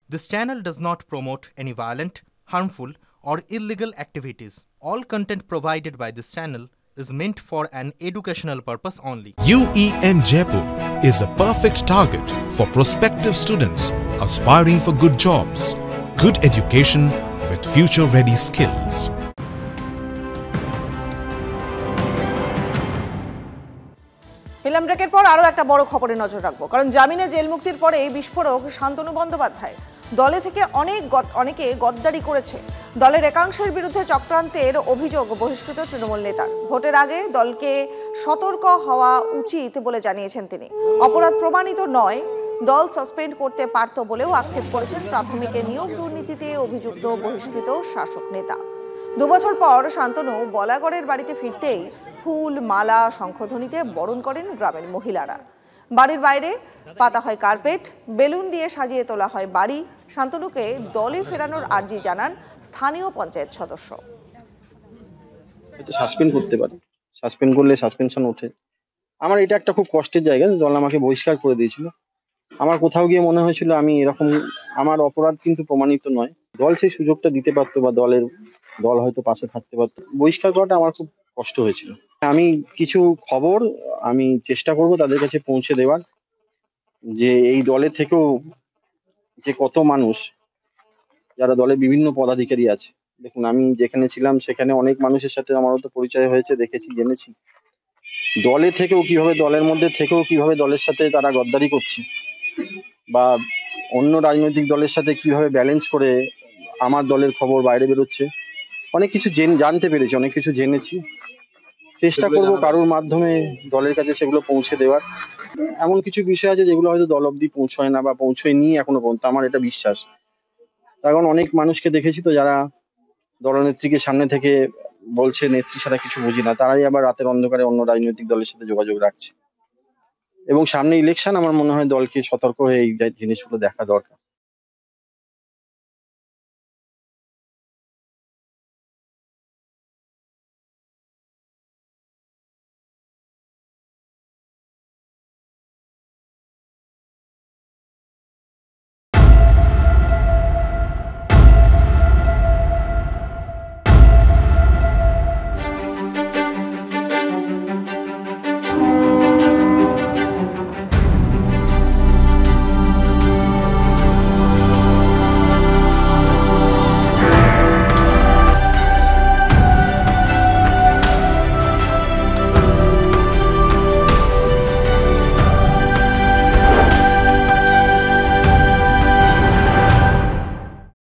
This channel does not promote any violent, harmful, or illegal activities. All content provided by this channel is meant for an educational purpose only. UEN Jaipur is a perfect target for prospective students aspiring for good jobs, good education with future-ready skills. Film ব্রেকের পর আরও একটা বড় খবরে নজর রাখবো, কারণ জামিনে জেল মুক্তির পরে বিস্ফোরক শান্তনু বন্দ্যোপাধ্যায়। দলে থেকে অনেকে গদ্দারি করেছে। দলের একাংশের বিরুদ্ধে চক্রান্তের অভিযোগ বহিষ্কৃত তৃণমূল নেতার। ভোটের আগে দলকে সতর্ক হওয়া উচিত বলে জানিয়েছেন তিনি। অপরাধ প্রমাণিত নয়, দল সাসপেন্ড করতে পারত বলেও আক্ষেপ করেছেন প্রাথমিকের নিয়োগ দুর্নীতিতে অভিযুক্ত বহিষ্কৃত শাসক নেতা। 2 বছর পর শান্তনু বলাগড়ের বাড়িতে ফিরতেই ফুল, মালা, শঙ্খধ্বনিতে বরণ করেন গ্রামের মহিলারা। বাড়ির বাইরে পাতা হয় কার্পেট, বেলুন দিয়ে সাজিয়ে তোলা হয় বাড়ি। শান্তনুকে দলে ফেরানোর আর্জি জানান স্থানীয় পঞ্চায়েত সদস্য। সাসপেন্ড করতে পারে, সাসপেন্ড করলে সাসপেনশন ওঠে। আমার এটা একটা খুব কষ্টের জায়গা, দল আমাকে বহিষ্কার করে দিয়েছিল। আমার কোথাও গিয়ে মনে হয়েছিল আমি এরকম, আমার অপরাধ কিন্তু প্রমাণিত নয়, দল সেই সুযোগটা দিতে পারতো বা দল হয়তো পাশে থাকতে পারতো। বহিষ্কার করাটা আমার খুব কষ্ট হয়েছিল। আমি কিছু খবর আমি চেষ্টা করব তাদের কাছে পৌঁছে দেওয়ার, যে এই দলে থেকেও যে কত মানুষ যারা দলের বিভিন্ন পদাধিকারী আছে। দেখুন, আমি যেখানে ছিলাম সেখানে অনেক মানুষের সাথে আমারও তো পরিচয় হয়েছে, দেখেছি, জেনেছি দলে থেকেও কিভাবে, দলের মধ্যে থেকেও কিভাবে দলের সাথে তারা গদ্দারি করছে, বা অন্য রাজনৈতিক দলের সাথে কিভাবে ব্যালেন্স করে আমার দলের খবর বাইরে বেরোচ্ছে। অনেক কিছু জানতে পেরেছি, অনেক কিছু জেনেছি। চেষ্টা করব কারোর মাধ্যমে দলের কাছে সেগুলো পৌঁছে দেওয়ার। এমন কিছু বিষয় আছে যেগুলো হয়তো দল অব্দি পৌঁছয় না বা পৌঁছয়নি এখনো পর্যন্ত, আমার এটা বিশ্বাস। কারণ অনেক মানুষকে দেখেছি তো যারা দলনেত্রীকে সামনে থেকে বলছে নেত্রী ছাড়া কিছু বুঝি না, তারাই আবার রাতের অন্ধকারে অন্য রাজনৈতিক দলের সাথে যোগাযোগ রাখছে। এবং সামনে ইলেকশন, আমার মনে হয় দলকে সতর্ক হয়ে এই জিনিসগুলো দেখা দরকার।